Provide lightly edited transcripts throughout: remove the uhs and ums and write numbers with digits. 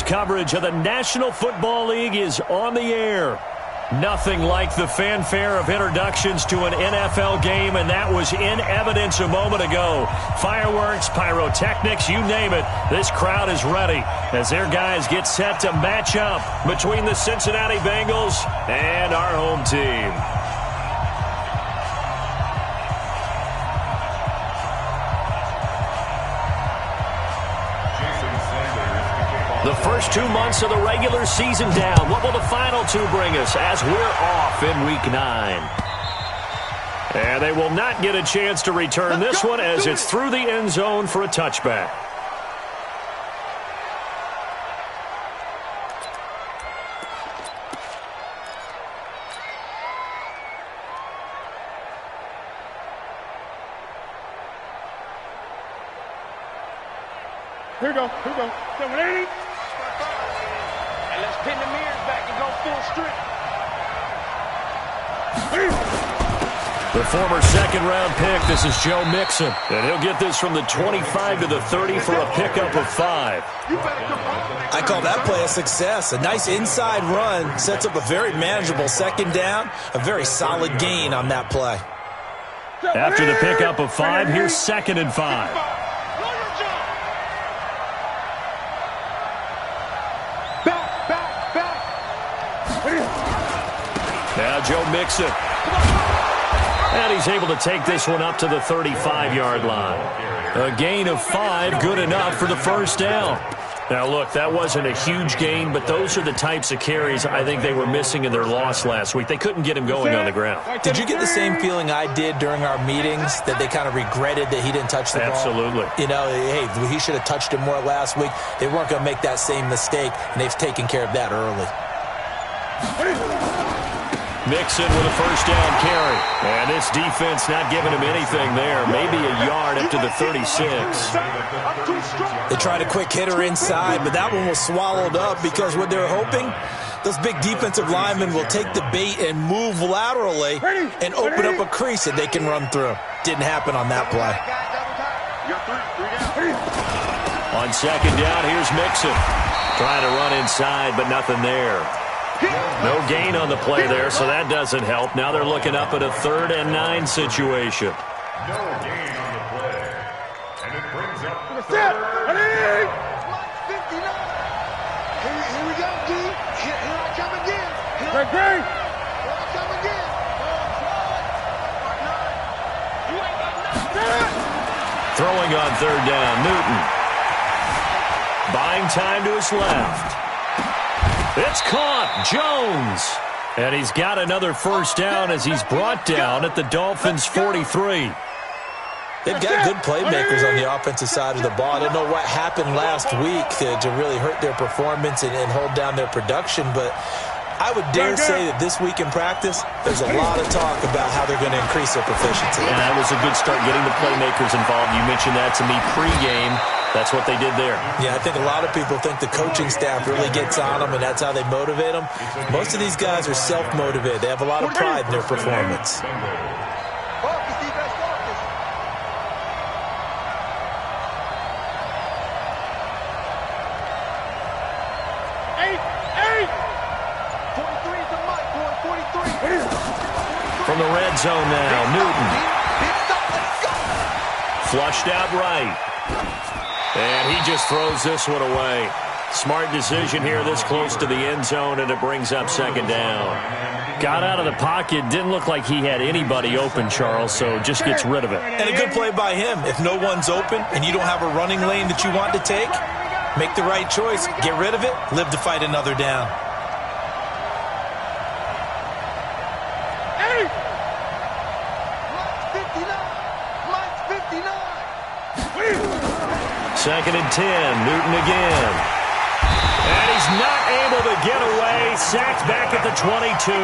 Live coverage of the National Football League is on the air. Nothing like the fanfare of introductions to an NFL game, and that was in evidence a moment ago. Fireworks, pyrotechnics, you name it. This crowd is ready as their guys get set to match up between the Cincinnati Bengals and our home team. The first 2 months of the regular season down. What will the final two bring us as we're off in Week 9? And they will not get a chance to return this one as it's through the end zone for a touchback. Here we go. 780. And let's pin the mirrors back and go full strip. The former second-round pick, this is Joe Mixon. And he'll get this from the 25 to the 30 for a pickup of 5. I call that play a success. A nice inside run sets up a very manageable second down. A very solid gain on that play. After the pickup of 5, here's 2nd and 5. Now Joe Mixon. And he's able to take this one up to the 35-yard line. A gain of 5, good enough for the first down. Now, look, that wasn't a huge gain, but those are the types of carries I think they were missing in their loss last week. They couldn't get him going on the ground. Did you get the same feeling I did during our meetings, that they kind of regretted that he didn't touch the ball? Absolutely. You know, hey, he should have touched it more last week. They weren't going to make that same mistake, and they've taken care of that early. Mixon with a first down carry. And this defense not giving him anything there. Maybe a yard up to the 36. They tried a quick hitter inside, but that one was swallowed up because what they're hoping, those big defensive linemen will take the bait and move laterally and open up a crease that they can run through. Didn't happen on that play. On second down, here's Mixon. Trying to run inside, but nothing there. No gain on the play there, so that doesn't help. Now they're looking up at a 3rd and 9 situation. No gain on the play. And it brings up the 3rd and 8. 59. Here we go, D. Here I come again. Here I come again. Throwing on 3rd down, Newton. Buying time to his left. It's caught, Jones. And he's got another first down as he's brought down at the Dolphins' 43. They've got good playmakers on the offensive side of the ball. I don't know what happened last week to really hurt their performance and hold down their production, but I would dare say that this week in practice, there's a lot of talk about how they're going to increase their proficiency. And that was a good start getting the playmakers involved. You mentioned that to me pregame. That's what they did there. Yeah, I think a lot of people think the coaching staff really gets on them, and that's how they motivate them. Most of these guys are self-motivated. They have a lot of pride in their performance. From the red zone now, Newton. Flushed out right. And he just throws this one away. Smart decision here this close to the end zone, and it brings up 2nd down. Got out of the pocket. Didn't look like he had anybody open, Charles, so just gets rid of it. And a good play by him. If no one's open and you don't have a running lane that you want to take, make the right choice. Get rid of it. Live to fight another down. Second and 10, Newton again. And he's not able to get away. Sacked back at the 22.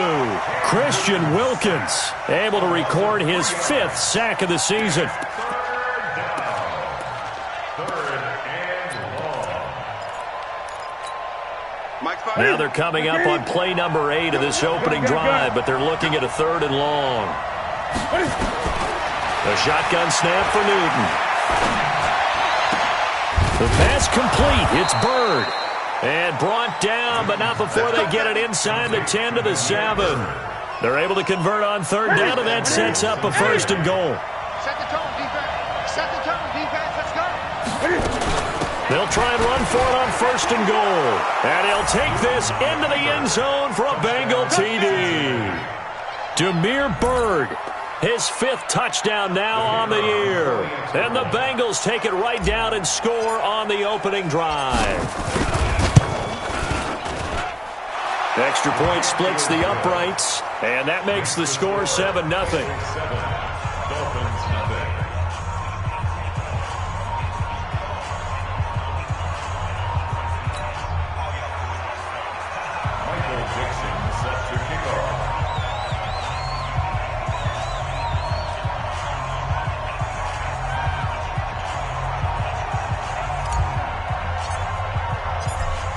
Christian Wilkins able to record his 5th sack of the season. Now they're coming up on play number 8 of this opening drive, but they're looking at a 3rd and long. A shotgun snap for Newton. The pass complete. It's Bird. And brought down, but not before they get it inside the 10 to the 7. They're able to convert on third down, and that sets up a 1st and goal. Set the tone, defense. Set the tone, defense. Let's go. They'll try and run for it on 1st and goal. And he'll take this into the end zone for a Bengal TD. Demir Bird, his 5th touchdown now on the year. And the Bengals take it right down and score on the opening drive. Extra point splits the uprights, and that makes the score 7-0.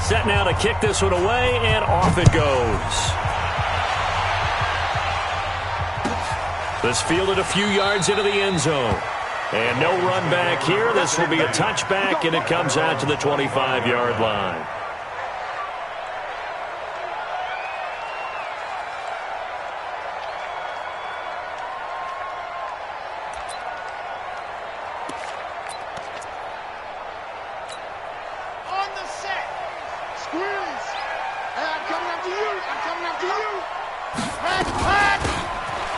Set now to kick this one away, and off it goes. This fielded a few yards into the end zone. And no run back here. This will be a touchback, and it comes out to the 25-yard line.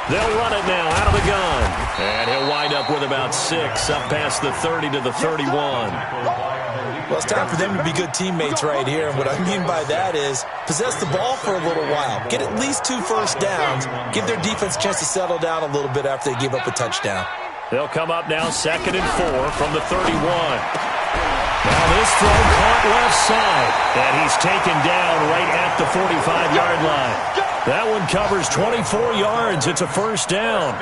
They'll run it now out of the gun. And he'll wind up with about 6, up past the 30 to the 31. Well, it's time for them to be good teammates right here. And what I mean by that is possess the ball for a little while. Get at least 2 first downs. Give their defense a chance to settle down a little bit after they give up a touchdown. They'll come up now 2nd and 4 from the 31. Now this throw caught left side. And he's taken down right at the 45-yard line. That one covers 24 yards. It's a 1st down.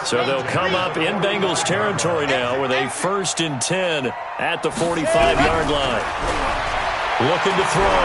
So they'll come up in Bengals territory now with a 1st and 10 at the 45-yard line. Looking to throw.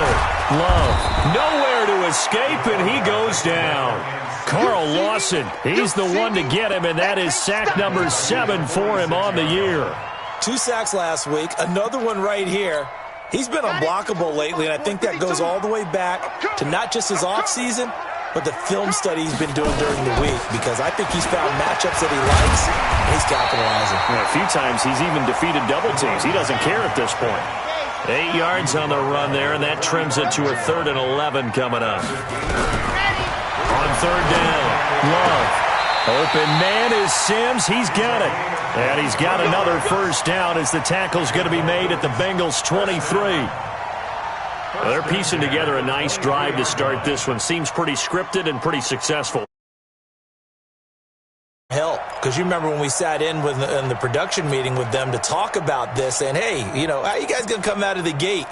Love. Nowhere to escape, and he goes down. Carl Lawson, he's the one to get him, and that is sack number 7 for him on the year. 2 sacks last week, another one right here. He's been unblockable lately, and I think that goes all the way back to not just his offseason, but the film study he's been doing during the week, because I think he's found matchups that he likes, and he's capitalizing. Yeah, a few times he's even defeated double teams. He doesn't care at this point. 8 yards on the run there, and that trims it to a 3rd and 11 coming up. On 3rd down, Love. Open man is Sims. He's got it. And he's got another 1st down as the tackle's going to be made at the Bengals 23. Well, they're piecing together a nice drive to start this one. Seems pretty scripted and pretty successful. Help, because you remember when we sat in the production meeting with them to talk about this, and hey, you know, how you guys going to come out of the gate?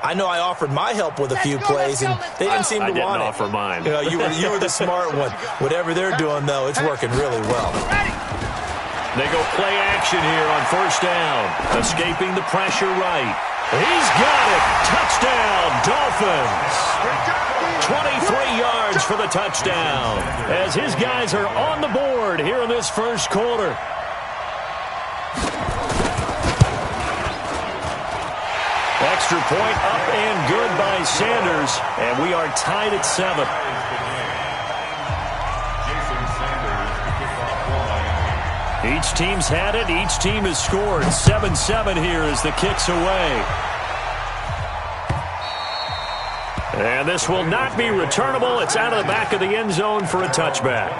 I know I offered my help with a few plays, and they didn't seem to want it. I didn't offer mine. You know, you were the smart one. Whatever they're doing, though, it's working really well. They go play action here on 1st down. Escaping the pressure right. He's got it. Touchdown, Dolphins. 23 yards for the touchdown as his guys are on the board here in this 1st quarter. Extra point up and good by Sanders, and we are tied at 7. Each team's had it. Each team has scored. 7-7 here as the kick's away. And this will not be returnable. It's out of the back of the end zone for a touchback.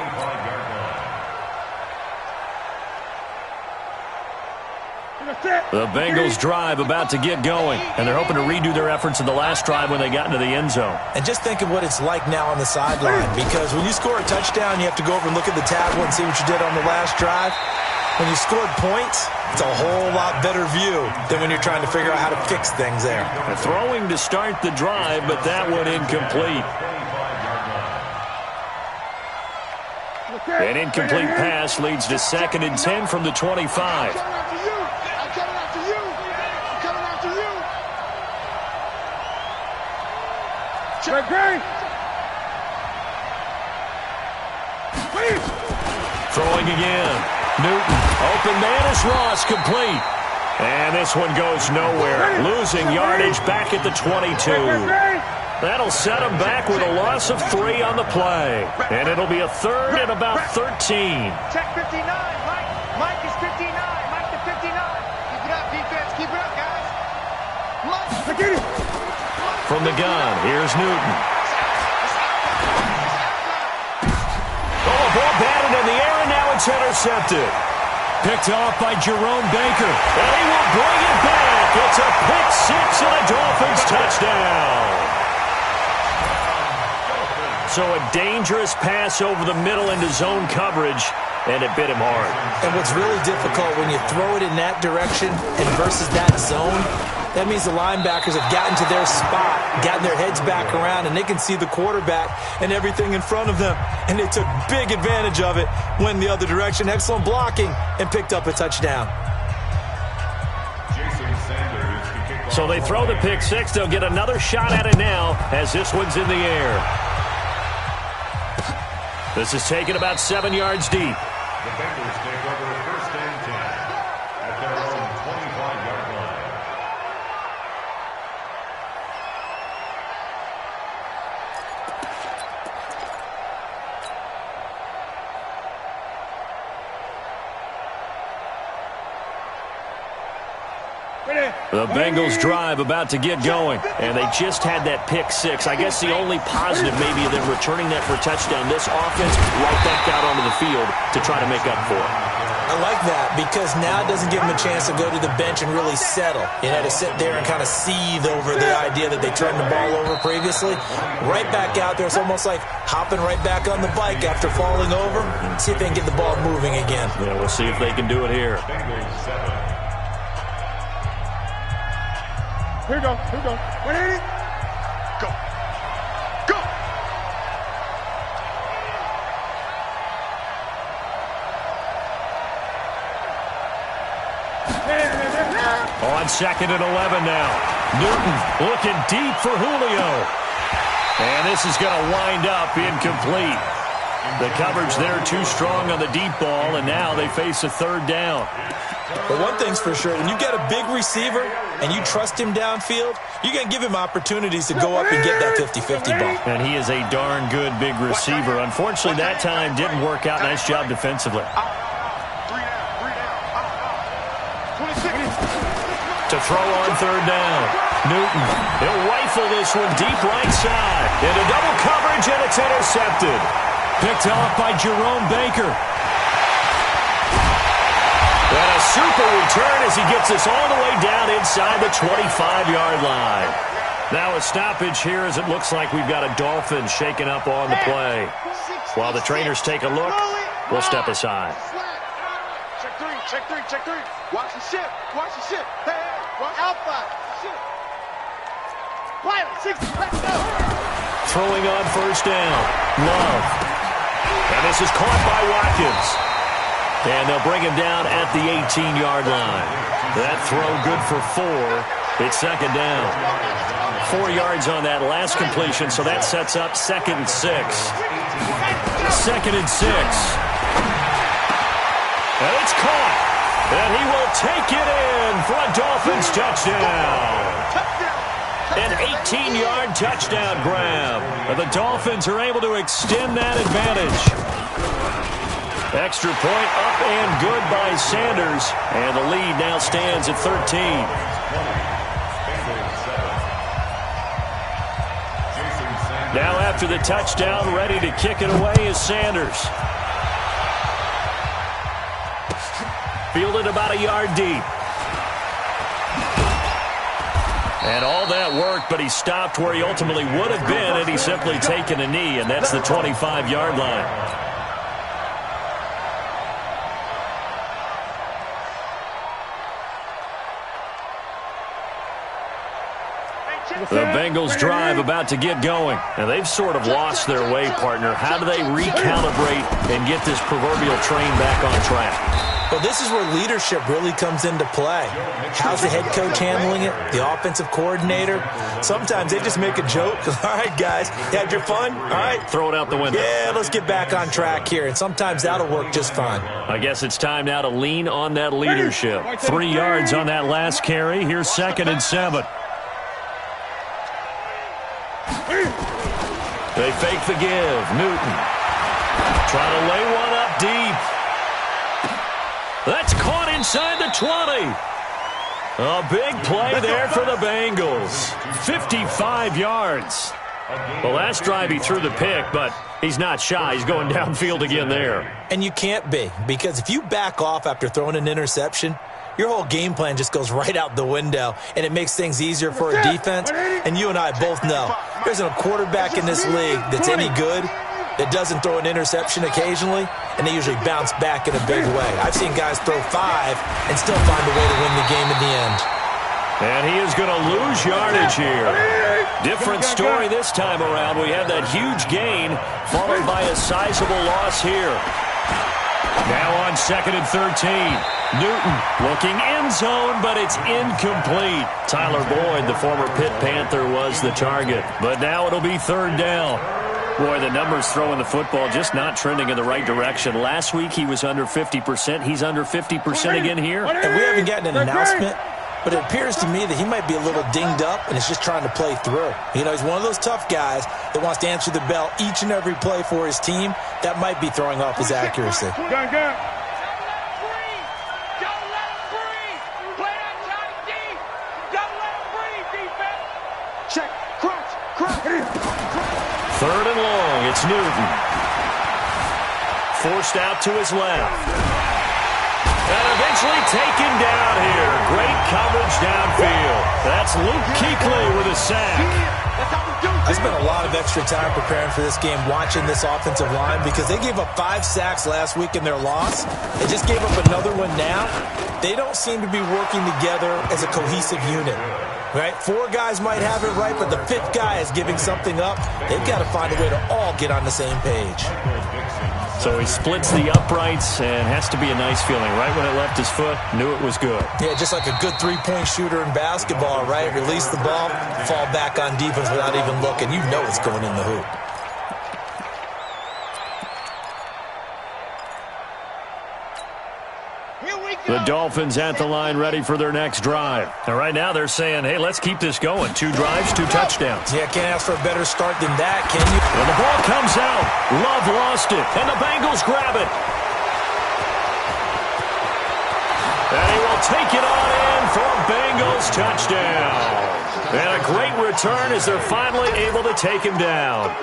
The Bengals drive about to get going, and they're hoping to redo their efforts in the last drive when they got into the end zone. And just think of what it's like now on the sideline, because when you score a touchdown, you have to go over and look at the tablet and see what you did on the last drive. When you scored points, it's a whole lot better view than when you're trying to figure out how to fix things there. Throwing to start the drive, but that one incomplete. An incomplete pass leads to 2nd and 10 from the 25. Throwing again. Newton. Open man is Ross, complete. And this one goes nowhere. Losing yardage back at the 22. That'll set them back with a loss of 3 on the play. And it'll be a 3rd and about 13. Check 59, Mike. Mike is 59. Mike to 59. Keep it up, defense. Keep it up, guys. From the gun, here's Newton. Oh, ball batted in the air, and now it's intercepted. Picked off by Jerome Baker. And he will bring it back. It's a pick 6 and a Dolphins touchdown. So a dangerous pass over the middle into zone coverage, and it bit him hard. And what's really difficult when you throw it in that direction and versus that zone, that means the linebackers have gotten to their spot, gotten their heads back around, and they can see the quarterback and everything in front of them. And they took big advantage of it, went in the other direction, excellent blocking, and picked up a touchdown. So they throw the pick 6. They'll get another shot at it now as this one's in the air. This is taken about 7 yards deep. The Bengals take over 1st and 10 at their own 25-yard line. The Bengals drive about to get going, and they just had that pick 6. I guess the only positive maybe of them returning that for a touchdown. This offense right back out onto the field to try to make up for it. I like that because now it doesn't give them a chance to go to the bench and really settle. You know, to sit there and kind of seethe over the idea that they turned the ball over previously. Right back out there. It's almost like hopping right back on the bike after falling over. See if they can get the ball moving again. Yeah, we'll see if they can do it here. Bengals 7. Here we go. 180. Go. Go. On 2nd and 11 now. Newton looking deep for Julio. And this is going to wind up incomplete. The coverage there too strong on the deep ball, and now they face a 3rd down. But one thing's for sure, when you got a big receiver and you trust him downfield, you're going to give him opportunities to go up and get that 50-50 ball. And he is a darn good big receiver. Unfortunately, that time didn't work out. Nice job defensively. 3 down. To throw on 3rd down. Newton, he'll rifle this one deep right side. Into double coverage, and it's intercepted. Picked off by Jerome Baker. And a super return as he gets this all the way down inside the 25-yard line. Now a stoppage here as it looks like we've got a Dolphin shaking up on the play. While the trainers take a look, we'll step aside. Check three. Watch the ship. Hey, watch Alpha. Ship. Pilot, 60, let's go. Throwing on 1st down. Love. And this is caught by Watkins. And they'll bring him down at the 18-yard line. That throw good for 4. It's 2nd down. 4 yards on that last completion, so that sets up 2nd and 6. 2nd and 6. And it's caught. And he will take it in for a Dolphins touchdown. An 18-yard touchdown grab. And the Dolphins are able to extend that advantage. Extra point up and good by Sanders. And the lead now stands at 13. Now after the touchdown, ready to kick it away is Sanders. Fielded about a yard deep. And all that worked, but he stopped where he ultimately would have been had he simply taken a knee, and that's the 25-yard line. The Bengals drive about to get going, and they've sort of lost their way, partner. How do they recalibrate and get this proverbial train back on track? Well, this is where leadership really comes into play. How's the head coach handling it? The offensive coordinator? Sometimes they just make a joke. All right, guys, you had your fun? All right. Throw it out the window. Yeah, let's get back on track here, and sometimes that'll work just fine. I guess it's time now to lean on that leadership. 3 yards on that last carry. Here's 2nd and 7. They fake the give. Newton trying to lay one up deep. That's caught inside the 20. A big play there for the Bengals. 55 yards. The last drive he threw the pick, but he's not shy. He's going downfield again there. And you can't be, because if you back off after throwing an interception, your whole game plan just goes right out the window, and it makes things easier for a defense. And you and I both know there's a quarterback in this league that's any good that doesn't throw an interception occasionally, and they usually bounce back in a big way. I've seen guys throw 5 and still find a way to win the game in the end. And he is going to lose yardage here. Different story this time around. We have that huge gain followed by a sizable loss here. Now on 2nd and 13. Newton looking end zone, but it's incomplete. Tyler Boyd, the former Pitt Panther, was the target. But now it'll be 3rd down. Boy, the numbers throwing the football just not trending in the right direction. Last week he was under 50%. He's under 50% again here. And we haven't gotten an announcement, but it appears to me that he might be a little dinged up and is just trying to play through. You know, he's one of those tough guys that wants to answer the bell each and every play for his team. That might be throwing off his accuracy. Third and long, it's Newton. Forced out to his left. And eventually taken down here. Great coverage downfield. That's Luke Kuechly with a sack. I spent a lot of extra time preparing for this game, watching this offensive line, because they gave up 5 sacks last week in their loss. They just gave up another one now. They don't seem to be working together as a cohesive unit. Right? 4 guys might have it right, but the 5th guy is giving something up. They've got to find a way to all get on the same page. So he splits the uprights, and has to be a nice feeling. Right when it left his foot, knew it was good. Yeah, just like a good 3-point shooter in basketball, right? Release the ball, fall back on defense without even looking. You know it's going in the hoop. The Dolphins at the line ready for their next drive. And right now they're saying, hey, let's keep this going. 2 drives, 2 touchdowns. Yeah, can't ask for a better start than that, can you? And the ball comes out. Love lost it. And the Bengals grab it. And he will take it on in for a Bengals touchdown. And a great return as they're finally able to take him down.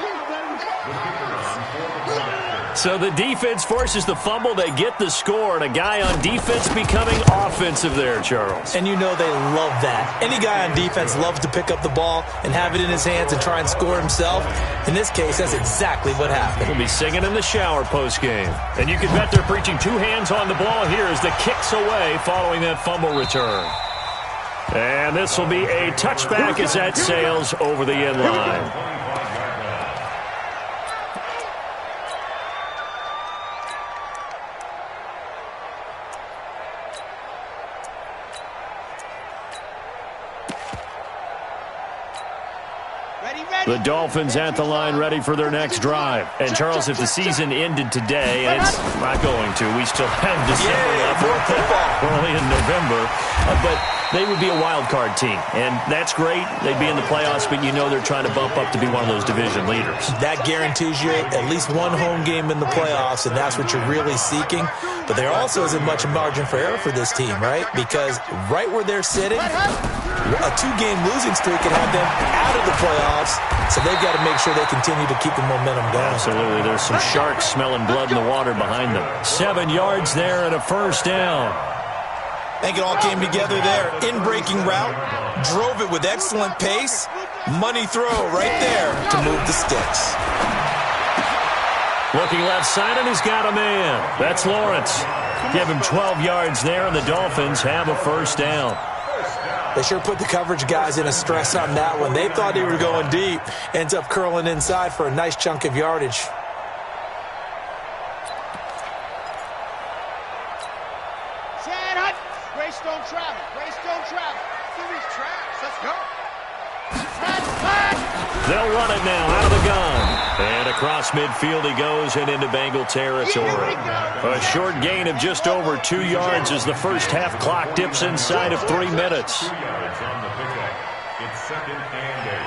So the defense forces the fumble. They get the score, and a guy on defense becoming offensive there, Charles. And you know they love that. Any guy on defense loves to pick up the ball and have it in his hands and try and score himself. In this case, that's exactly what happened. He'll be singing in the shower post-game. And you can bet they're preaching 2 hands on the ball here as the kick's away following that fumble return. And this will be a touchback as that sails over the end line. The Dolphins at the line ready for their next drive. And, Charles, if the season ended today, and it's not going to, we still have December left, early in November, but they would be a wild card team. And that's great. They'd be in the playoffs, but you know they're trying to bump up to be one of those division leaders. That guarantees you at least 1 home game in the playoffs, and that's what you're really seeking. But there also isn't much margin for error for this team, right? Because right where they're sitting, a 2-game losing streak can have them out of the playoffs, so they've got to make sure they continue to keep the momentum going. Absolutely. There's some sharks smelling blood in the water behind them. 7 yards there and a first down. I think it all came together there. In-breaking route, drove it with excellent pace, money throw right there to move the sticks. Looking left side, and he's got a man. That's Lawrence. Give him 12 yards there, and the Dolphins have a first down. They sure put the coverage guys in a stress on that one. They thought they were going deep. Ends up curling inside for a nice chunk of yardage. They'll run it now out of the gun. And across midfield he goes and into Bengal territory. A short gain of just over 2 yards as the first half clock dips inside of 3 minutes. 2 yards on the pickup. It's 2nd and 8.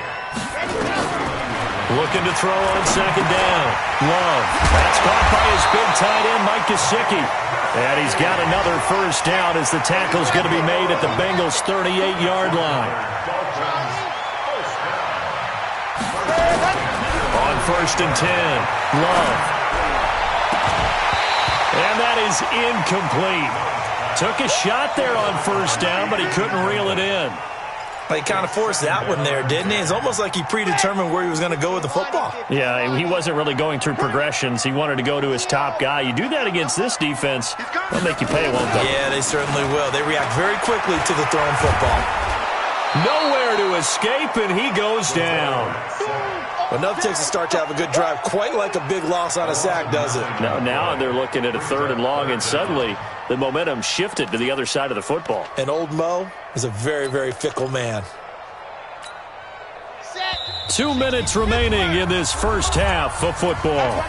Looking to throw on 2nd down. Love. That's caught by his big tight end, Mike Gesicki. And he's got another first down as the tackle's going to be made at the Bengals' 38-yard line. On 1st and 10, Love. And that is incomplete. Took a shot there on 1st down, but he couldn't reel it in. He kind of forced that one there, didn't he? It's almost like he predetermined where he was going to go with the football. Yeah, he wasn't really going through progressions. He wanted to go to his top guy. You do that against this defense, they'll make you pay, won't they? Yeah, they certainly will. They react very quickly to the thrown football. Nowhere to escape, and he goes down. Enough takes a start to have a good drive, quite like a big loss on a sack, does it? Now they're looking at a 3rd and long, and suddenly the momentum shifted to the other side of the football. And old Mo is a very, very fickle man. 2 minutes remaining in this first half of football.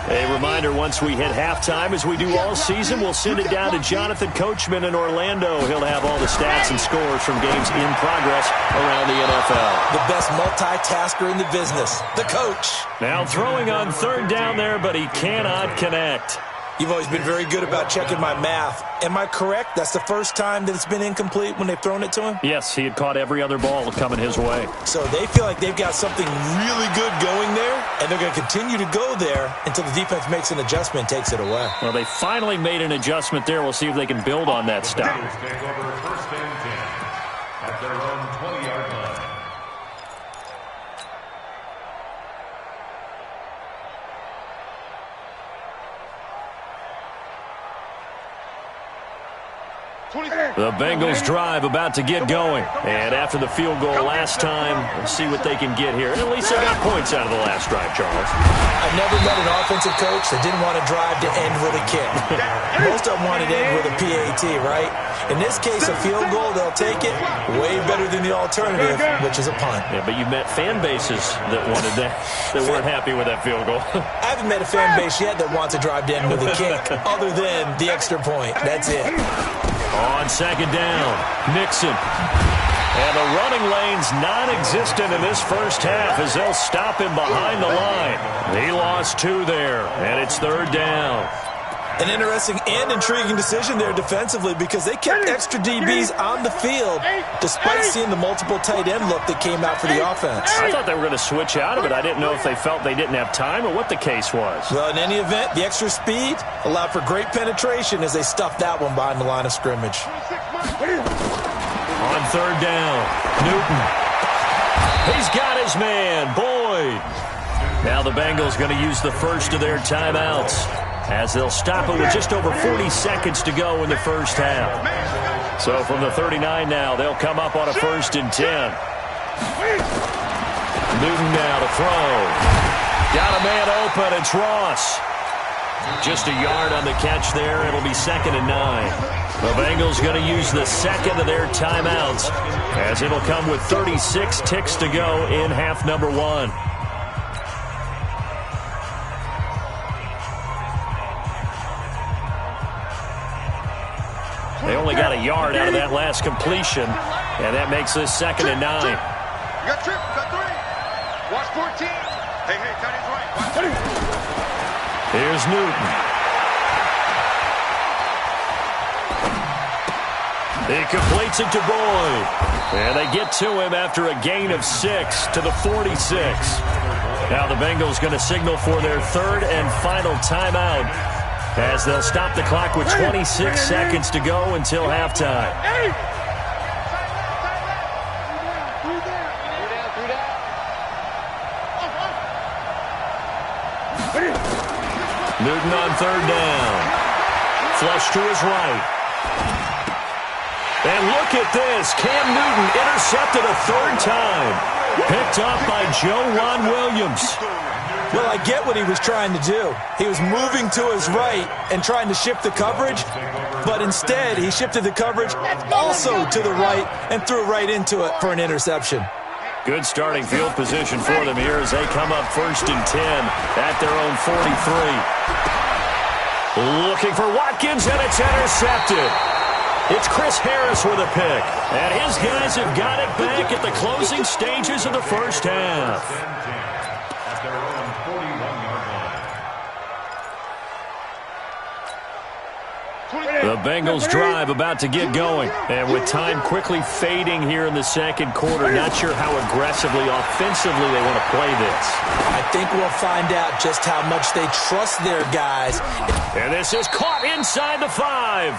A reminder, once we hit halftime, as we do all season, we'll send it down to Jonathan Coachman in Orlando. He'll have all the stats and scores from games in progress around the NFL. The best multitasker in the business, the coach. Now throwing on 3rd down there, but he cannot connect. You've always been very good about checking my math. Am I correct? That's the first time that it's been incomplete when they've thrown it to him? Yes, he had caught every other ball coming his way. So they feel like they've got something really good going there, and they're going to continue to go there until the defense makes an adjustment and takes it away. Well, they finally made an adjustment there. We'll see if they can build on that stop. Take over 1st and 10 at their own 20-yard line. The Bengals drive about to get going. And after the field goal last time, we'll see what they can get here. And at least they got points out of the last drive, Charles. I've never met an offensive coach that didn't want to drive to end with a kick. Most of them wanted to end with a PAT, right? In this case, a field goal, they'll take it way better than the alternative, which is a punt. Yeah, but you met fan bases that wanted that, that weren't happy with that field goal. I haven't met a fan base yet that wants to drive to end with a kick, other than the extra point. That's it. On 2nd down, Nixon. And the running lane's non-existent in this first half as they'll stop him behind the line. He lost 2 there, and it's 3rd down. An interesting and intriguing decision there defensively because they kept extra DBs on the field despite seeing the multiple tight end look that came out for the offense. I thought they were going to switch out of it. I didn't know if they felt they didn't have time or what the case was. Well, in any event, the extra speed allowed for great penetration as they stuffed that one behind the line of scrimmage. On 3rd down, Newton. He's got his man, Boyd. Now the Bengals going to use the first of their timeouts as they'll stop it with just over 40 seconds to go in the first half. So from the 39 now, they'll come up on a 1st and 10. Newton now to throw. Got a man open, it's Ross. Just a yard on the catch there. It'll be 2nd and 9. The Bengals going to use the second of their timeouts as it'll come with 36 ticks to go in half number 1. They only got a yard out of that last completion, and that makes this 2nd and 9. You got trip, you got 3. Watch 14. Hey, tight end's right. Watch 3. Here's Newton. He completes it to Boyd. And they get to him after a gain of 6 to the 46. Now the Bengals going to signal for their 3rd and final timeout as they'll stop the clock with 26 seconds to go until halftime. Newton on 3rd down. Flush to his right. And look at this. Cam Newton intercepted a 3rd time. Picked up by Joe Ron Williams. Well, I get what he was trying to do. He was moving to his right and trying to shift the coverage, but instead he shifted the coverage also to the right and threw right into it for an interception. Good starting field position for them here as they come up 1st and 10 at their own 43. Looking for Watkins, and it's intercepted. It's Chris Harris with a pick, and his guys have got it back at the closing stages of the first half. At their own 41-yard line. The Bengals drive about to get going, and with time quickly fading here in the second quarter, not sure how aggressively, offensively they want to play this. I think we'll find out just how much they trust their guys. And this is caught inside the 5.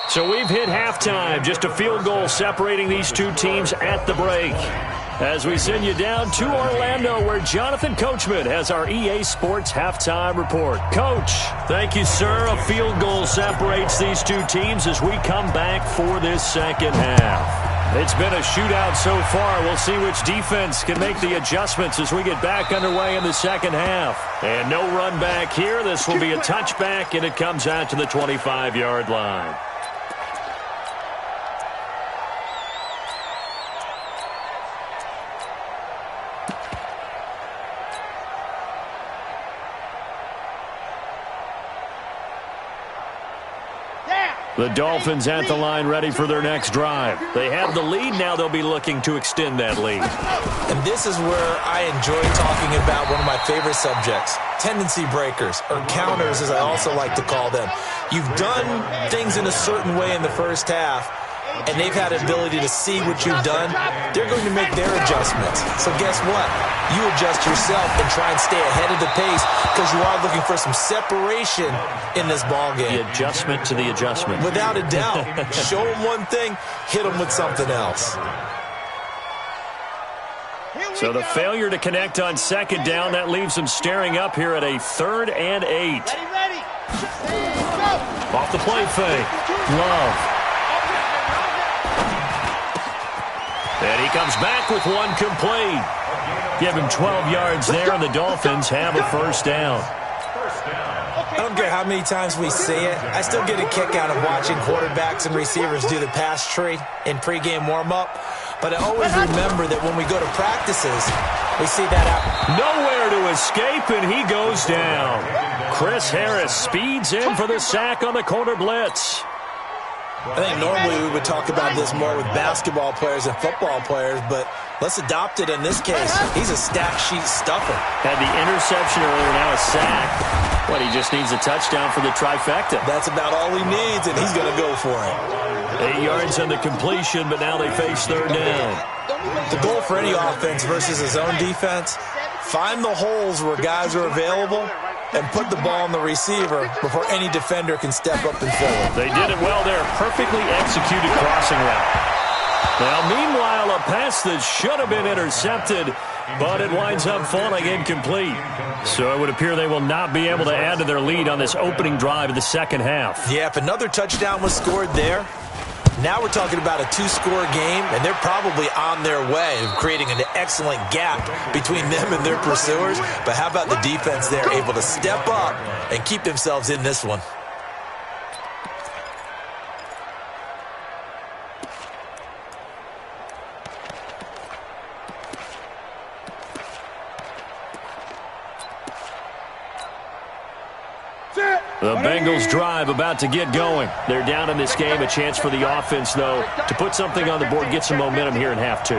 So we've hit halftime, just a field goal separating these two teams at the break. As we send you down to Orlando, where Jonathan Coachman has our EA Sports halftime report. Coach, thank you, sir. A field goal separates these two teams as we come back for this second half. It's been a shootout so far. We'll see which defense can make the adjustments as we get back underway in the second half. And no run back here. This will be a touchback, and it comes out to the 25-yard line. The Dolphins at the line ready for their next drive. They have the lead. Now they'll be looking to extend that lead. And this is where I enjoy talking about one of my favorite subjects, tendency breakers, or counters as I also like to call them. You've done things in a certain way in the first half, and they've had the ability to see what you've done. They're going to make their adjustments. So guess what? You adjust yourself and try and stay ahead of the pace because you are looking for some separation in this ball game. The adjustment to the adjustment. Without a doubt. Show them one thing, hit them with something else. So the failure to connect on second down, that leaves them staring up here at a 3rd and 8. Off the play fake. Love. And he comes back with one complete. Give him 12 yards there, and the Dolphins have a first down. I don't care how many times we see it. I still get a kick out of watching quarterbacks and receivers do the pass tree in pregame warm-up. But I always remember that when we go to practices, we see that out. Nowhere to escape, and he goes down. Chris Harris speeds in for the sack on the corner blitz. I think normally we would talk about this more with basketball players and football players, but let's adopt it in this case. He's a stack sheet stuffer. Had the interception earlier, now a sack. What, he just needs a touchdown for the trifecta. That's about all he needs, and he's going to go for it. 8 yards on the completion, but now they face 3rd down. The goal for any offense versus his own defense, find the holes where guys are available and put the ball on the receiver before any defender can step up and fill it. They did it well there. Perfectly executed crossing route. Now, meanwhile, a pass that should have been intercepted, but it winds up falling incomplete. So it would appear they will not be able to add to their lead on this opening drive of the second half. Yeah, if another touchdown was scored there, now we're talking about a 2-score game, and they're probably on their way of creating an excellent gap between them and their pursuers. But how about the defense there, able to step up and keep themselves in this one? The Bengals drive about to get going. They're down in this game. A chance for the offense, though, to put something on the board, get some momentum here in half 2.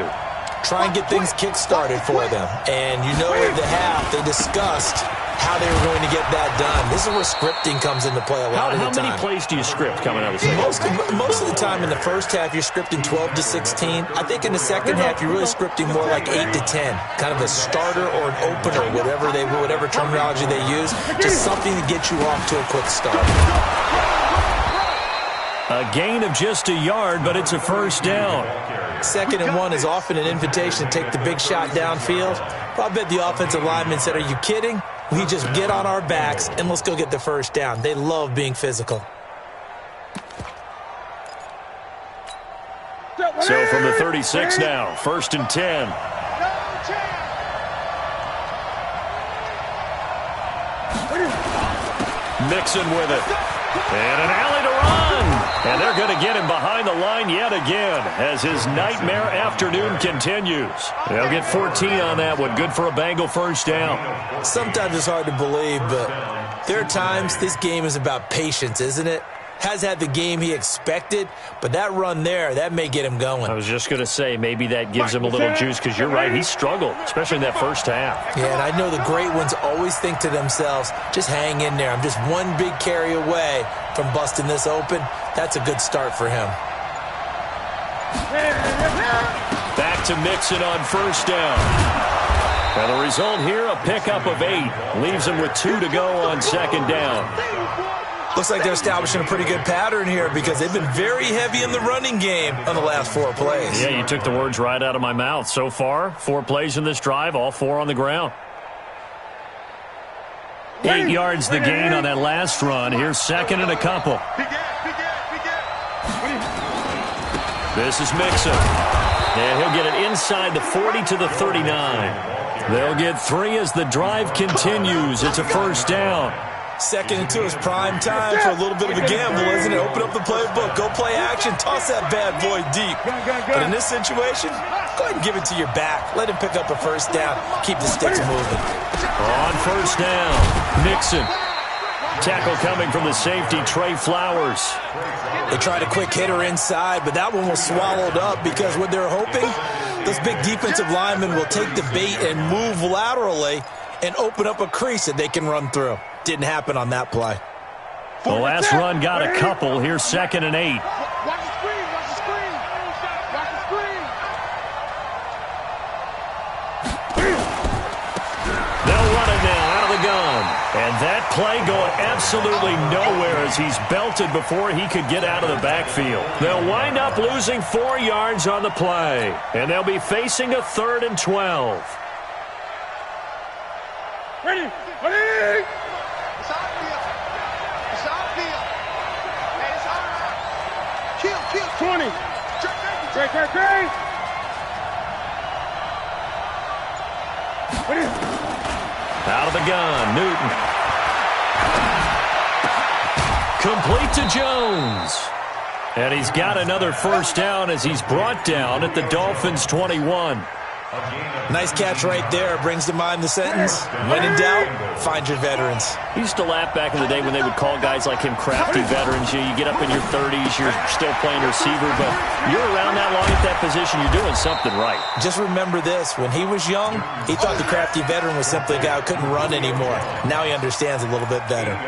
Try and get things kick-started for them. And you know at the half they discussed how they were going to get that done. This is where scripting comes into play a lot of the time. How many plays do you script coming out of the second? Most of the time in the first half, you're scripting 12 to 16. I think in the second half, you're really scripting more like 8 to 10. Kind of a starter or an opener, whatever terminology they use. Just something to get you off to a quick start. A gain of just a yard, but it's a first down. 2nd and 1 is often an invitation to take the big shot downfield. But I bet the offensive lineman said, "Are you kidding? We just get on our backs and let's go get the first down." They love being physical. So from the 36 now, 1st and 10. Mixon with it. And an alley to run. And they're going to get him behind the line yet again as his nightmare afternoon continues. They'll get 14 on that one. Good for a Bengal first down. Sometimes it's hard to believe, but there are times this game is about patience, isn't it? Has had the game he expected, but that run there, that may get him going. I was just going to say, maybe that gives him a little juice because you're right, he struggled, especially in that first half. Yeah, and I know the great ones always think to themselves, just hang in there. I'm just one big carry away from busting this open. That's a good start for him. Back to Mixon on first down. And the result here, a pickup of 8. Leaves him with 2 to go on second down. Looks like they're establishing a pretty good pattern here because they've been very heavy in the running game on the last 4 plays. Yeah, you took the words right out of my mouth. So far, 4 plays in this drive, all 4 on the ground. 8 yards the gain on that last run. Here's second and a couple. This is Mixon. And he'll get it inside the 40 to the 39. They'll get 3 as the drive continues. It's a first down. Second and 2 is prime time for a little bit of a gamble, isn't it? Open up the playbook, go play action, toss that bad boy deep. But in this situation, go ahead and give it to your back. Let him pick up a first down. Keep the sticks moving. On first down, Mixon. Tackle coming from the safety, Trey Flowers. They tried a quick hitter inside, but that one was swallowed up because what they're hoping, those big defensive linemen will take the bait and move laterally and open up a crease that they can run through. Didn't happen on that play. The last run got a couple. Here's second and 8. Watch the screen, watch the screen. Watch the screen. They'll run it now out of the gun. And that play going absolutely nowhere as he's belted before he could get out of the backfield. They'll wind up losing 4 yards on the play. And they'll be facing a 3rd and 12. Ready? Ready? It's outfield. It's outfield. Hey, it's all right. Kill. 20. Great. Ready? Out of the gun, Newton. Complete to Jones. And he's got another first down as he's brought down at the Dolphins' 21. Nice catch right there. Brings to mind the sentence, when in doubt, find your veterans. He used to laugh back in the day when they would call guys like him crafty veterans. You get up in your 30s, you're still playing receiver, but you're around that long at that position, you're doing something right. Just remember this. When he was young, he thought the crafty veteran was simply a guy who couldn't run anymore. Now he understands a little bit better.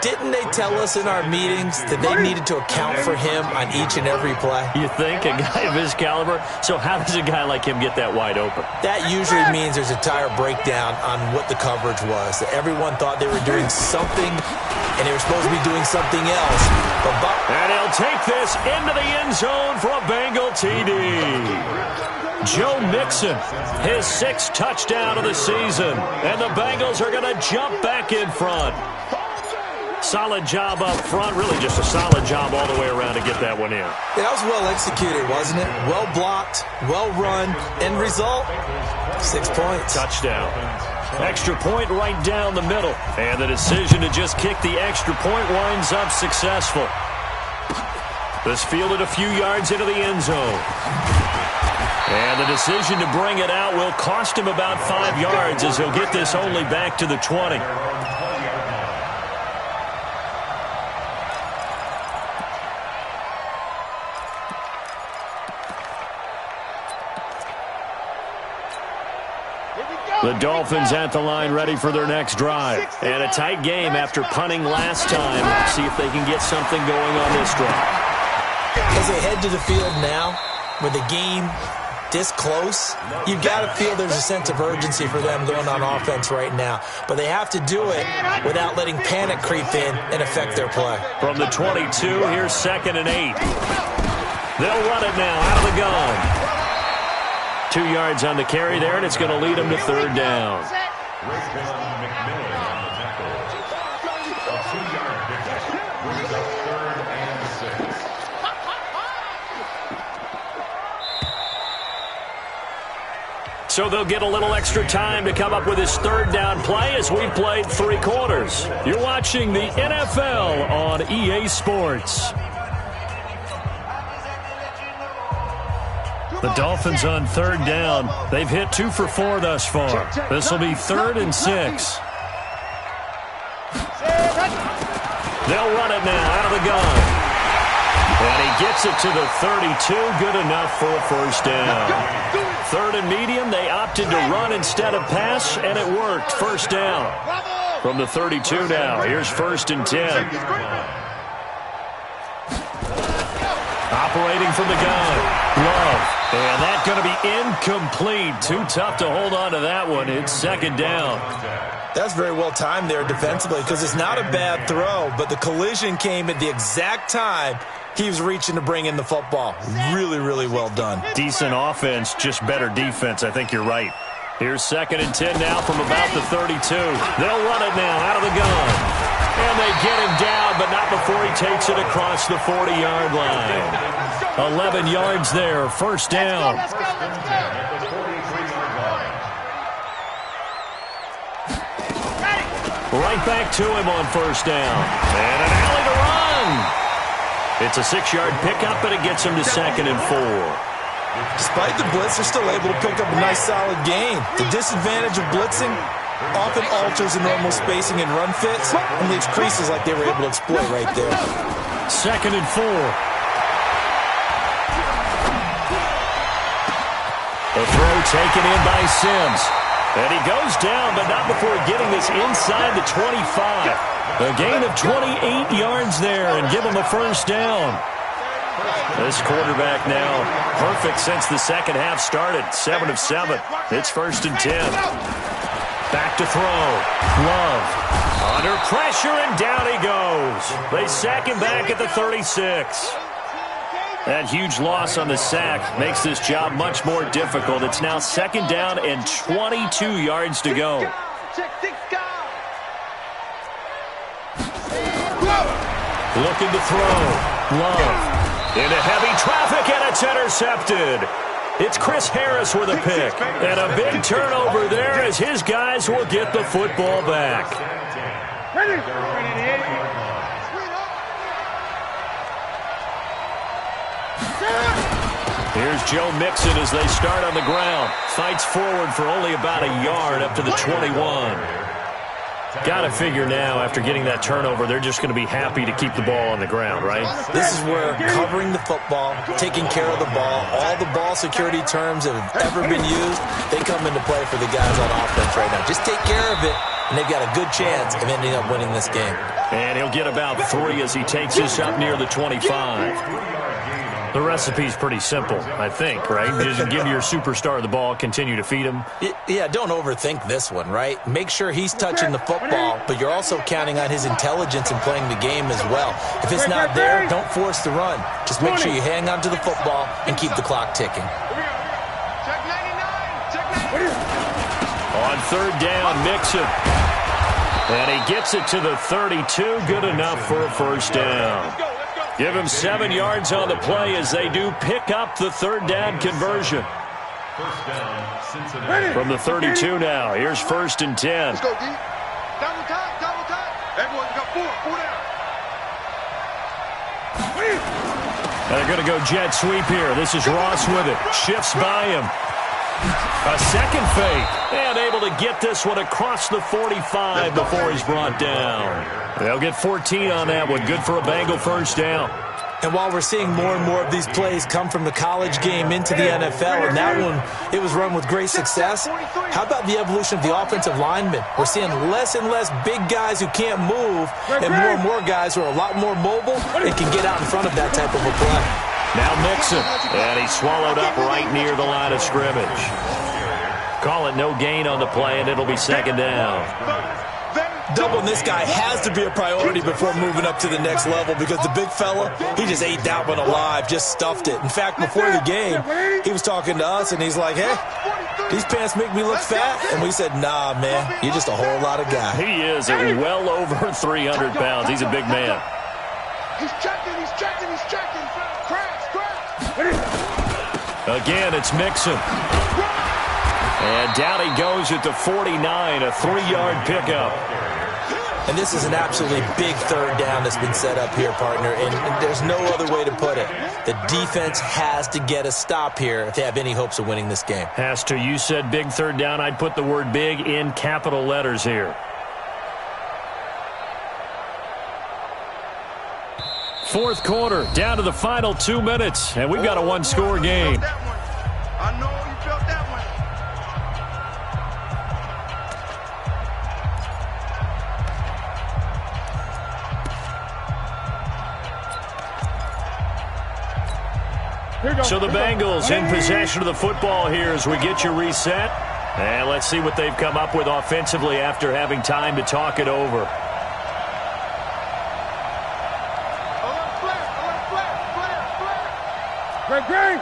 Didn't they tell us in our meetings that they needed to account for him on each and every play? You think? A guy of his caliber? So how does a guy like him get that wide open? That usually means there's a tire breakdown on what the coverage was. That everyone thought they were doing something, and they were supposed to be doing something else. And he'll take this into the end zone for a Bengal TD. Joe Mixon, his 6th touchdown of the season. And the Bengals are going to jump back in front. Solid job up front, really just a solid job all the way around to get that one in. Yeah, that was well executed, wasn't it? Well blocked, well run. End result, 6 points. Touchdown. Extra point right down the middle. And the decision to just kick the extra point winds up successful. This fielded a few yards into the end zone. And the decision to bring it out will cost him about 5 yards as he'll get this only back to the 20. The Dolphins at the line ready for their next drive. And a tight game after punting last time. See if they can get something going on this drive. As they head to the field now, with the game this close, you've got to feel there's a sense of urgency for them going on offense right now. But they have to do it without letting panic creep in and affect their play. From the 22, here's second and 8. They'll run it now out of the gun. 2 yards on the carry there, and it's going to lead them to 3rd down. So they'll get a little extra time to come up with his third down play as we've played 3 quarters. You're watching the NFL on EA Sports. The Dolphins on third down. They've hit 2 for 4 thus far. This will be 3rd and 6. They'll run it now out of the gun. And he gets it to the 32. Good enough for a first down. 3rd and medium. They opted to run instead of pass, and it worked. First down from the 32 now. Here's 1st and 10. Operating from the gun. Love. And that's going to be incomplete. Too tough to hold on to that one. It's 2nd down. That's very well timed there defensively because it's not a bad throw, but the collision came at the exact time he was reaching to bring in the football. Really, really well done. Decent offense, just better defense. I think you're right. Here's 2nd and 10 now from about the 32. They'll run it now out of the gun. And they get him down, but not before he takes it across the 40-yard line. 11 yards there, first down. Let's go, let's go. Right back to him on first down. And an alley to run. It's a 6-yard pickup, but it gets him to 2nd and 4. Despite the blitz, they're still able to pick up a nice, solid gain. The disadvantage of blitzing often alters the normal spacing and run fits and leaves creases like they were able to exploit right there. 2nd and 4. The throw taken in by Sims. And he goes down, but not before getting this inside the 25. A gain of 28 yards there and give him a first down. This quarterback now perfect since the second half started. 7 of 7. It's 1st and 10. Back to throw. Love. Under pressure, and down he goes. They sack him back at the 36. That huge loss on the sack makes this job much more difficult. It's now 2nd down and 22 yards to go. Looking to throw. Love. Into heavy traffic, and it's intercepted. It's Chris Harris with a pick. And a big turnover there as his guys will get the football back. Here's Joe Mixon as they start on the ground. Fights forward for only about a yard up to the 21. Got to figure now, after getting that turnover, they're just going to be happy to keep the ball on the ground, right? This is where covering the football, taking care of the ball, all the ball security terms that have ever been used, they come into play for the guys on offense right now. Just take care of it, and they've got a good chance of ending up winning this game. And he'll get about 3 as he takes this up near the 25. The recipe's pretty simple, I think, right? Just give your superstar the ball, continue to feed him. Yeah, don't overthink this one, right? Make sure he's touching the football, but you're also counting on his intelligence in playing the game as well. If it's not there, don't force the run. Just make sure you hang on to the football and keep the clock ticking. Check 99. Check 99. On 3rd down, Mixon. And he gets it to the 32. Good enough for a first down. Give him 7 yards on the play as they do pick up the 3rd down conversion. First down, Cincinnati. From the 32 now, here's 1st and 10. Let's go, D. Double time, double time. Everyone got 4 down. And they're going to go jet sweep here. This is Ross with it. Shifts by him. A second fake. And able to get this one across the 45 before he's brought down. They'll get 14 on that one. Good for a Bengal first down. And while we're seeing more and more of these plays come from the college game into the NFL, and that one, it was run with great success, how about the evolution of the offensive linemen? We're seeing less and less big guys who can't move and more guys who are a lot more mobile and can get out in front of that type of a play. Now Mixon, and he's swallowed up right near the line of scrimmage. Call it no gain on the play, and it'll be 2nd down. Doubling this guy has to be a priority before moving up to the next level because the big fella, he just ate that one alive, just stuffed it. In fact, before the game, he was talking to us, and he's like, hey, these pants make me look fat? And we said, nah, man, you're just a whole lot of guy. He is at well over 300 pounds. He's a big man. He's checking, he's checking, he's checking. Crash. Again, it's Mixon. And down he goes at the 49, a 3-yard pickup. And this is an absolutely big third down that's been set up here, partner, and there's no other way to put it. The defense has to get a stop here if they have any hopes of winning this game. Has to. You said big third down. I'd put the word big in capital letters here. Fourth quarter, down to the final 2 minutes, and we've got a one-score game. I know you felt that one. So the Bengals in possession of the football here as we get you reset. And let's see what they've come up with offensively after having time to talk it over. Great.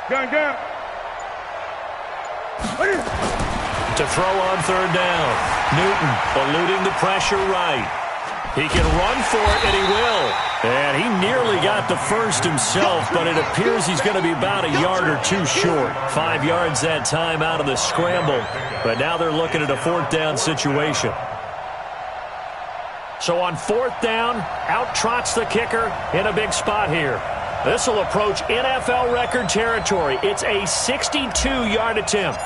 Gun. To throw on third down. Newton eluding the pressure right. He can run for it, and he will. And he nearly got the first himself, but it appears he's going to be about a yard or two short. 5 yards that time out of the scramble. But now they're looking at a fourth down situation. So on fourth down, out trots the kicker in a big spot here. This will approach NFL record territory. It's a 62-yard attempt.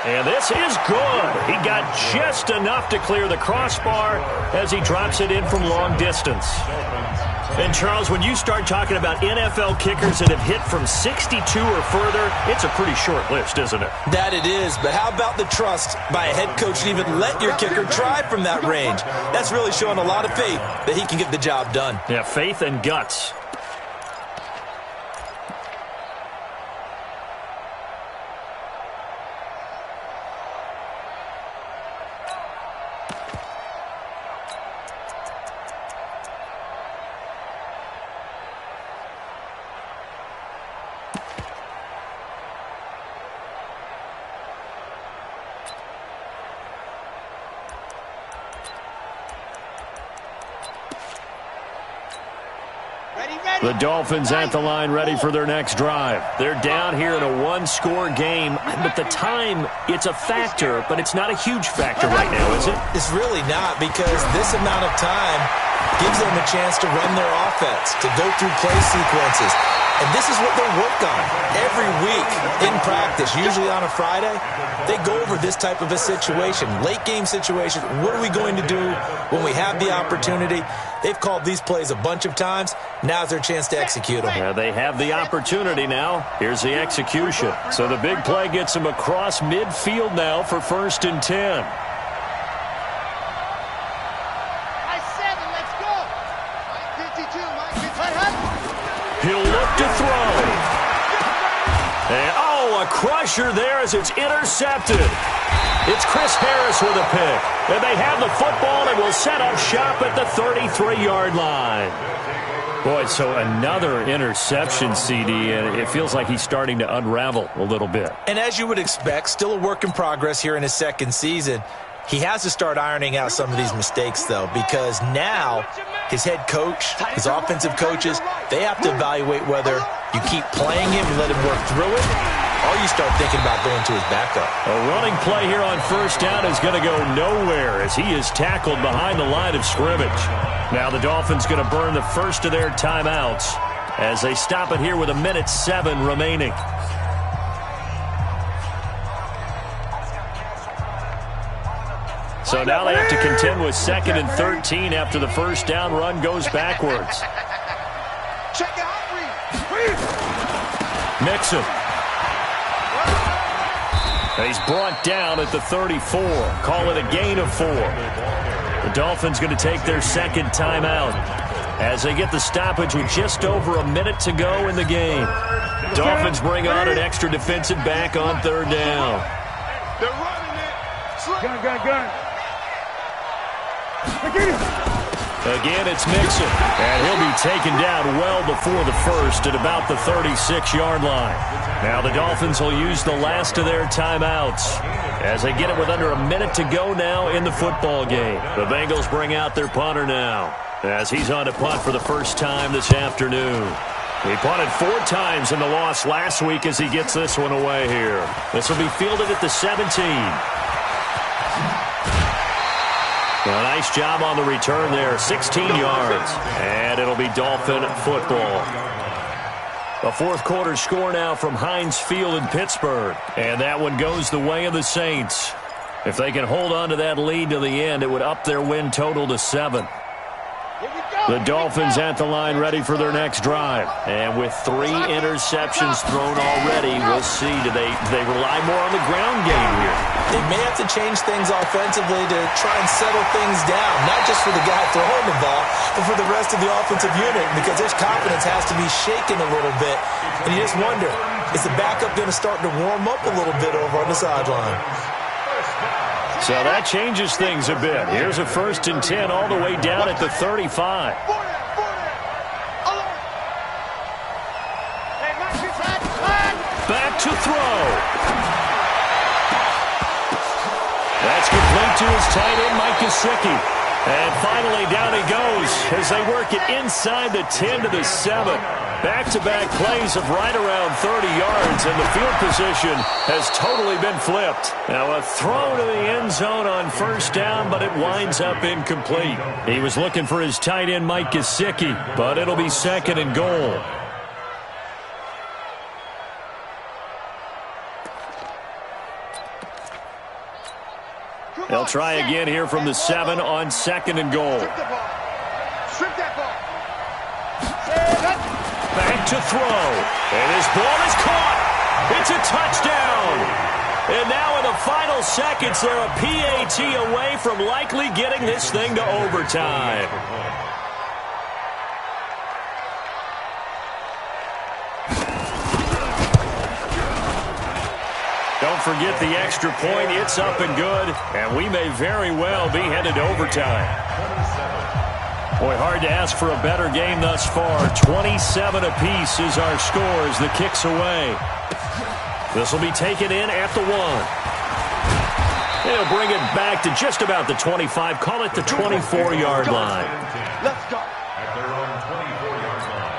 And this is good. He got just enough to clear the crossbar as he drops it in from long distance. And, Charles, when you start talking about NFL kickers that have hit from 62 or further, it's a pretty short list, isn't it? That it is, but how about the trust by a head coach to even let your kicker try from that range? That's really showing a lot of faith that he can get the job done. Yeah, faith and guts. The Dolphins at the line ready for their next drive. They're down here in a one-score game, but the time, it's a factor, but it's not a huge factor right now, is it? It's really not, because this amount of time gives them a chance to run their offense, to go through play sequences. And this is what they work on every week in practice, usually on a Friday. They go over this type of a situation, late game situation. What are we going to do when we have the opportunity? They've called these plays a bunch of times. Now's their chance to execute them. Yeah, they have the opportunity now. Here's the execution. So the big play gets them across midfield now for 1st and 10. He'll look to throw. And, a crusher there as it's intercepted. It's Chris Harris with a pick. And they have the football and will set up shop at the 33-yard line. Boy, so another interception, CD, and it feels like he's starting to unravel a little bit. And as you would expect, still a work in progress here in his second season. He has to start ironing out some of these mistakes, though, because now his head coach, his offensive coaches, they have to evaluate whether you keep playing him and let him work through it, or you start thinking about going to his backup. A running play here on first down is going to go nowhere as he is tackled behind the line of scrimmage. Now the Dolphins going to burn the first of their timeouts as they stop it here with 1:07 remaining. So now they have to contend with 2nd and 13 after the first down run goes backwards. Check it out, Mixon. He's brought down at the 34. Call it a gain of 4. The Dolphins going to take their second timeout as they get the stoppage with just over a minute to go in the game. Dolphins bring on an extra defensive back on third down. They're running it. Gun. Again, it's Mixon, and he'll be taken down well before the first at about the 36-yard line. Now the Dolphins will use the last of their timeouts as they get it with under a minute to go now in the football game. The Bengals bring out their punter now. as he's on to punt for the first time this afternoon. He punted 4 times in the loss last week as he gets this one away here. This will be fielded at the 17. A nice job on the return there, 16 yards. And it'll be Dolphin football. A fourth quarter score now from Heinz Field in Pittsburgh. And that one goes the way of the Saints. If they can hold on to that lead to the end, it would up their win total to 7. The Dolphins at the line ready for their next drive. And with 3 interceptions thrown already, we'll see. Do they rely more on the ground game here? They may have to change things offensively to try and settle things down, not just for the guy throwing the ball, but for the rest of the offensive unit, because his confidence has to be shaken a little bit. And you just wonder, is the backup going to start to warm up a little bit over on the sideline? So that changes things a bit. Here's a 1st and 10 all the way down at the 35. Back to throw. That's complete to his tight end, Mike Gesicki. And finally down he goes as they work it inside the 10 to the 7. Back-to-back plays of right around 30 yards, and the field position has totally been flipped. Now a throw to the end zone on 1st down, but it winds up incomplete. He was looking for his tight end, Mike Gesicki, but it'll be 2nd and goal. They'll try again here from the 7 on 2nd and goal. Strip that ball. Back to throw. And his ball is caught. It's a touchdown. And now in the final seconds, they're a PAT away from likely getting this thing to overtime. Don't forget the extra point. It's up and good. And we may very well be headed to overtime. Boy, hard to ask for a better game thus far. 27 apiece is our score as the kick's away. This will be taken in at the 1. They'll bring it back to just about the 25. Call it the 24-yard line. Let's go. At their own 24-yard line.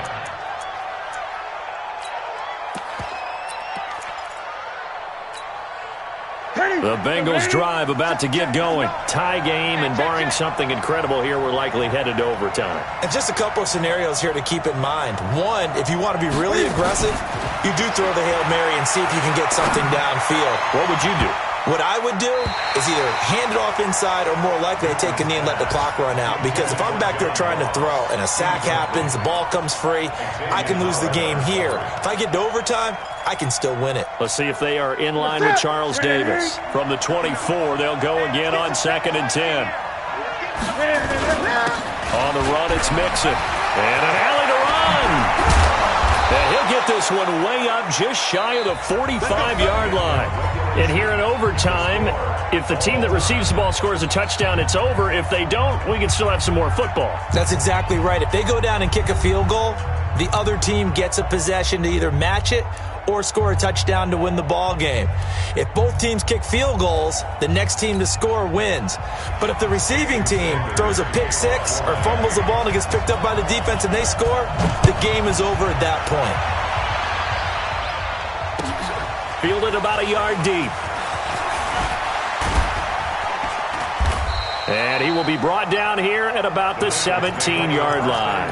The Bengals drive about to get going. Tie game, and barring something incredible here, we're likely headed to overtime. And just a couple of scenarios here to keep in mind. One, if you want to be really aggressive, you do throw the Hail Mary and see if you can get something downfield. What would you do? What I would do is either hand it off inside or more likely to take a knee and let the clock run out. Because if I'm back there trying to throw and a sack happens, the ball comes free, I can lose the game here. If I get to overtime, I can still win it. Let's see if they are in line with Charles Davis. From the 24, they'll go again on 2nd and 10. On the run, it's Mixon. And an alley to run. And he'll get this one way up just shy of the 45-yard line. And here in overtime, if the team that receives the ball scores a touchdown, it's over. If they don't, we can still have some more football. That's exactly right. If they go down and kick a field goal, the other team gets a possession to either match it or score a touchdown to win the ball game. If both teams kick field goals, the next team to score wins. But if the receiving team throws a pick six or fumbles the ball and it gets picked up by the defense and they score, the game is over at that point. Fielded about a yard deep. And he will be brought down here at about the 17-yard line.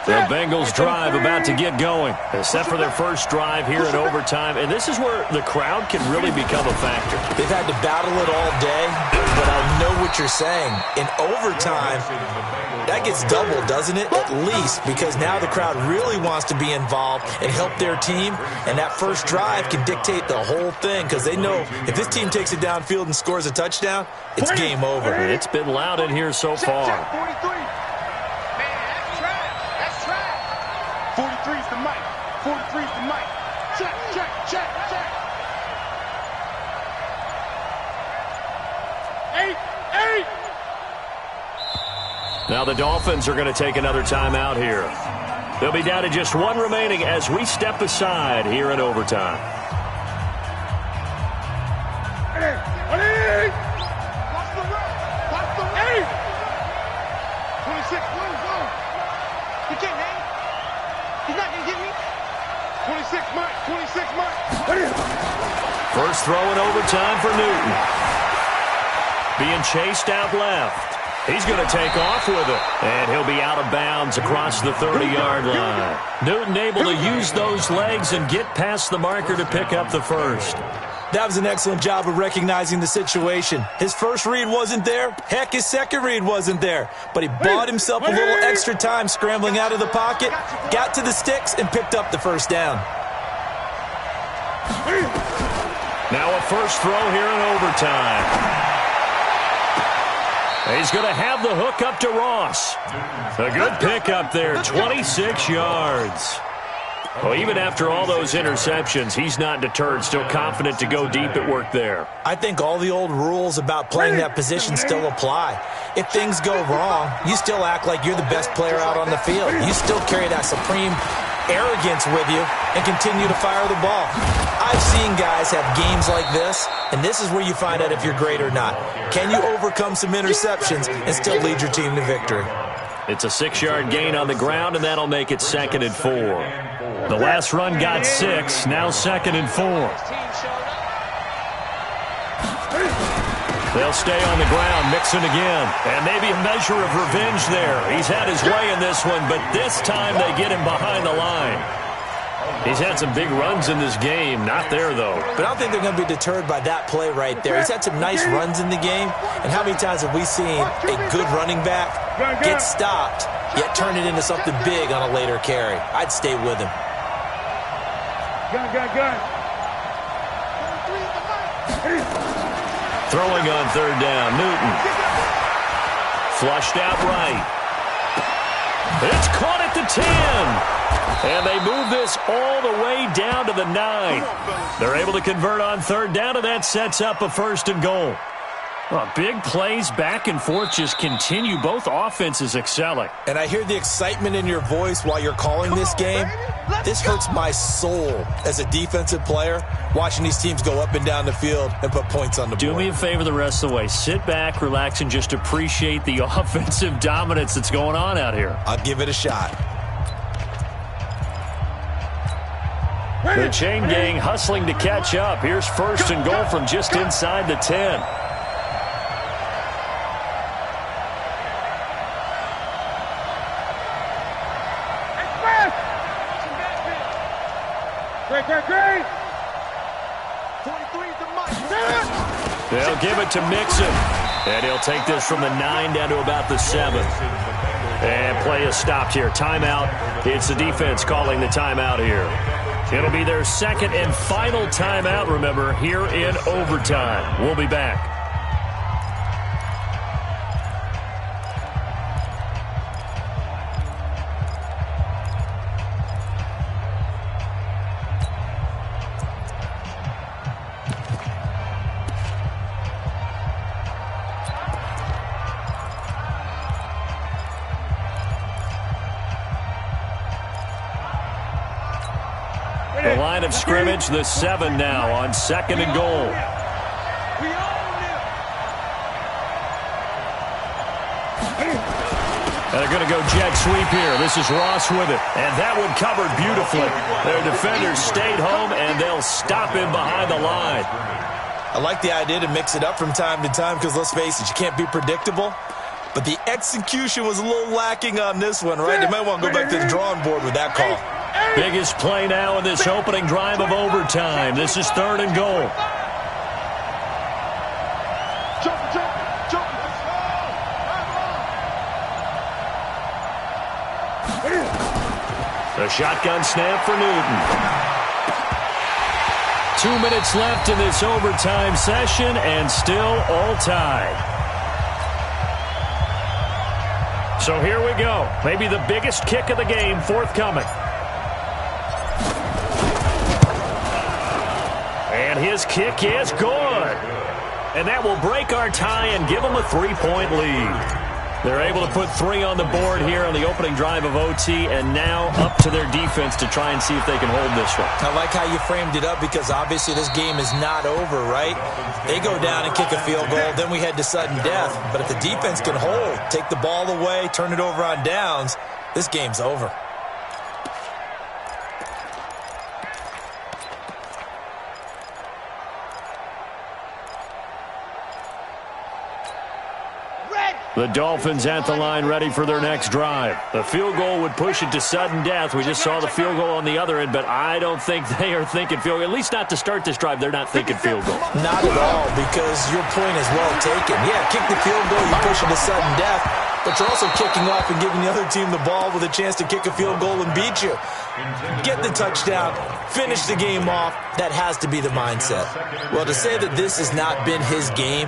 The Bengals drive about to get going. Set for their first drive here in overtime. And this is where the crowd can really become a factor. They've had to battle it all day, but I know what you're saying. In overtime, that gets doubled, doesn't it? At least, because now the crowd really wants to be involved and help their team. And that first drive can dictate the whole thing because they know if this team takes it downfield and scores a touchdown, it's game over. It's been loud in here so far. 43's the mic. 43's the mic. Check, check, check, check. 8. Now the Dolphins are going to take another timeout here. They'll be down to just one remaining as we step aside here in overtime. He's throwing overtime for Newton. Being chased out left. He's going to take off with it. And he'll be out of bounds across the 30-yard line. Newton able to use those legs and get past the marker to pick up the first. That was an excellent job of recognizing the situation. His first read wasn't there. Heck, his second read wasn't there. But he bought himself a little extra time scrambling out of the pocket, got to the sticks, and picked up the first down. Now a first throw here in overtime. He's going to have the hook up to Ross. A good pickup there, 26 yards. Well, even after all those interceptions, he's not deterred, still confident to go deep at work there. I think all the old rules about playing that position still apply. If things go wrong, you still act like you're the best player out on the field. You still carry that supreme arrogance with you and continue to fire the ball. I've seen guys have games like this, and this is where you find out if you're great or not. Can you overcome some interceptions and still lead your team to victory? It's a 6-yard gain on the ground, and that'll make it 2nd and 4. The last run got 6, now 2nd and 4. They'll stay on the ground, mixing again. And maybe a measure of revenge there. He's had his way in this one, but this time they get him behind the line. He's had some big runs in this game. Not there, though. But I don't think they're going to be deterred by that play right there. He's had some nice runs in the game. And how many times have we seen a good running back get stopped, yet turn it into something big on a later carry? I'd stay with him. Throwing on 3rd down, Newton. Flushed out right. It's caught at the 10. And they move this all the way down to the 9. They're able to convert on 3rd down, and that sets up a 1st and goal. Well, big plays back and forth just continue. Both offenses excelling. And I hear the excitement in your voice while you're calling this game. This hurts my soul as a defensive player, watching these teams go up and down the field and put points on the board. Do me a favor the rest of the way. Sit back, relax, and just appreciate the offensive dominance that's going on out here. I'll give it a shot. The chain gang hustling to catch up. Here's 1st and goal from just inside the 10. They'll give it to Mixon. And he'll take this from the 9 down to about the 7. And play is stopped here. Timeout. It's the defense calling the timeout here. It'll be their 2nd and final timeout, remember, here in overtime. We'll be back. The line of scrimmage, the 7 now on 2nd and goal. And they're going to go jet sweep here. This is Ross with it. And that one covered beautifully. Their defenders stayed home, and they'll stop him behind the line. I like the idea to mix it up from time to time because, let's face it, you can't be predictable. But the execution was a little lacking on this one, right? They might want to go back to the drawing board with that call. Biggest play now in this opening drive of overtime. This is 3rd and goal. The shotgun snap for Newton. 2 minutes left in this overtime session, and still all tied. So here we go. Maybe the biggest kick of the game forthcoming. And his kick is good. And that will break our tie and give them a 3-point lead. They're able to put 3 on the board here on the opening drive of OT, and now up to their defense to try and see if they can hold this one. I like how you framed it up because obviously this game is not over, right? They go down and kick a field goal, then we head to sudden death. But if the defense can hold, take the ball away, turn it over on downs, this game's over. The Dolphins at the line ready for their next drive. The field goal would push it to sudden death. We just saw the field goal on the other end, but I don't think they are thinking field goal. At least not to start this drive. They're not thinking field goal. Not at all, because your point is well taken. Yeah, kick the field goal, you push it to sudden death, but you're also kicking off and giving the other team the ball with a chance to kick a field goal and beat you. Get the touchdown, finish the game off. That has to be the mindset. Well, to say that this has not been his game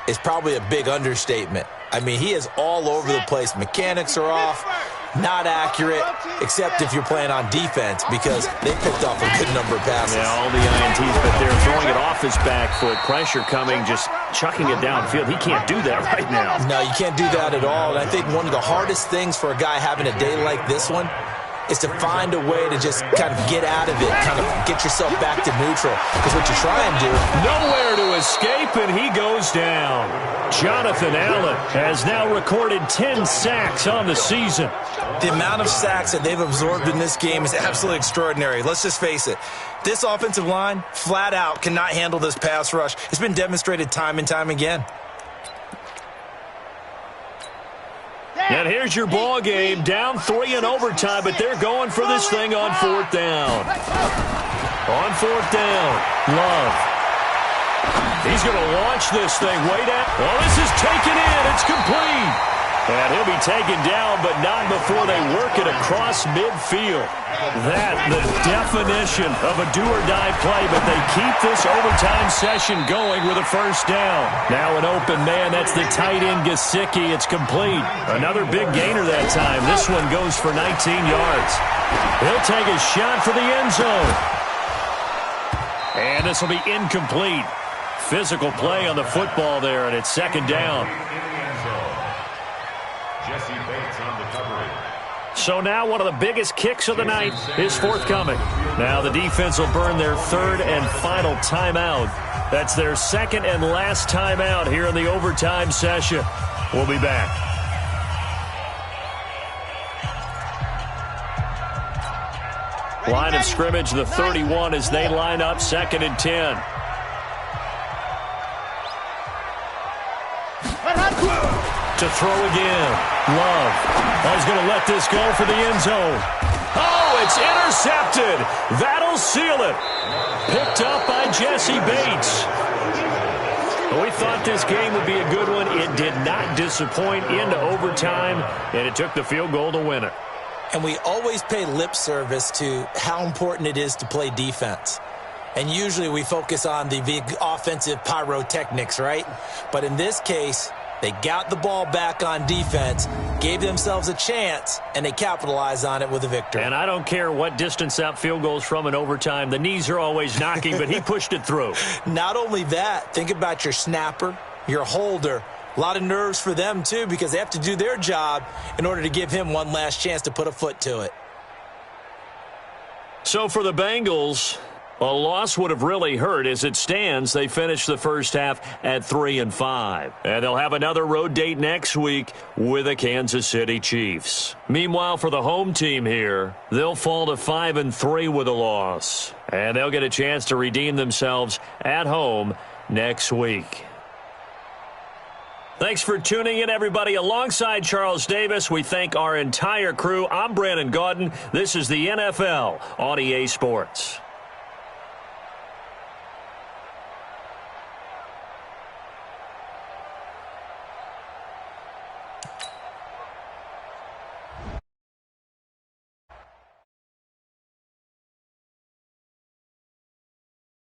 is probably a big understatement. I mean, he is all over the place. Mechanics are off, not accurate, except if you're playing on defense, because they picked off a good number of passes. Yeah, all the INTs, but they're throwing it off his back foot. Pressure coming, just chucking it downfield. He can't do that right now. No, you can't do that at all. And I think one of the hardest things for a guy having a day like this one is to find a way to just kind of get out of it, kind of get yourself back to neutral. Because what you try and do... Nowhere to escape, and he goes down. Jonathan Allen has now recorded 10 sacks on the season. The amount of sacks that they've absorbed in this game is absolutely extraordinary. Let's just face it. This offensive line, flat out, cannot handle this pass rush. It's been demonstrated time and time again. And here's your ball game, down 3 in overtime, but they're going for this thing on 4th down. On 4th down, Love. He's going to launch this thing way down. Oh, this is taken in. It's complete. And he'll be taken down, but not before they work it across midfield. That, the definition of a do-or-die play, but they keep this overtime session going with a first down. Now an open man, that's the tight end Gesicki. It's complete. Another big gainer that time. This one goes for 19 yards. He'll take a shot for the end zone. And this will be incomplete. Physical play on the football there, and it's 2nd down. So now one of the biggest kicks of the night is forthcoming. Now the defense will burn their 3rd and final timeout. That's their 2nd and last timeout here in the overtime session. We'll be back. Line of scrimmage, the 31 as they line up 2nd and 10. To throw again. Love. He's going to let this go for the end zone. Oh, it's intercepted. That'll seal it. Picked up by Jesse Bates. We thought this game would be a good one. It did not disappoint into overtime, and it took the field goal to win it. And we always pay lip service to how important it is to play defense. And usually we focus on the big offensive pyrotechnics, right? But in this case, they got the ball back on defense, gave themselves a chance, and they capitalized on it with a victory. And I don't care what distance that field goes from in overtime. The knees are always knocking, but he pushed it through. Not only that, think about your snapper, your holder. A lot of nerves for them, too, because they have to do their job in order to give him one last chance to put a foot to it. So for the Bengals, a loss would have really hurt. As it stands, they finished the first half at 3-5. And they'll have another road date next week with the Kansas City Chiefs. Meanwhile, for the home team here, they'll fall to 5-3 with a loss. And they'll get a chance to redeem themselves at home next week. Thanks for tuning in, everybody. Alongside Charles Davis, we thank our entire crew. I'm Brandon Gaudin. This is the NFL on EA Sports.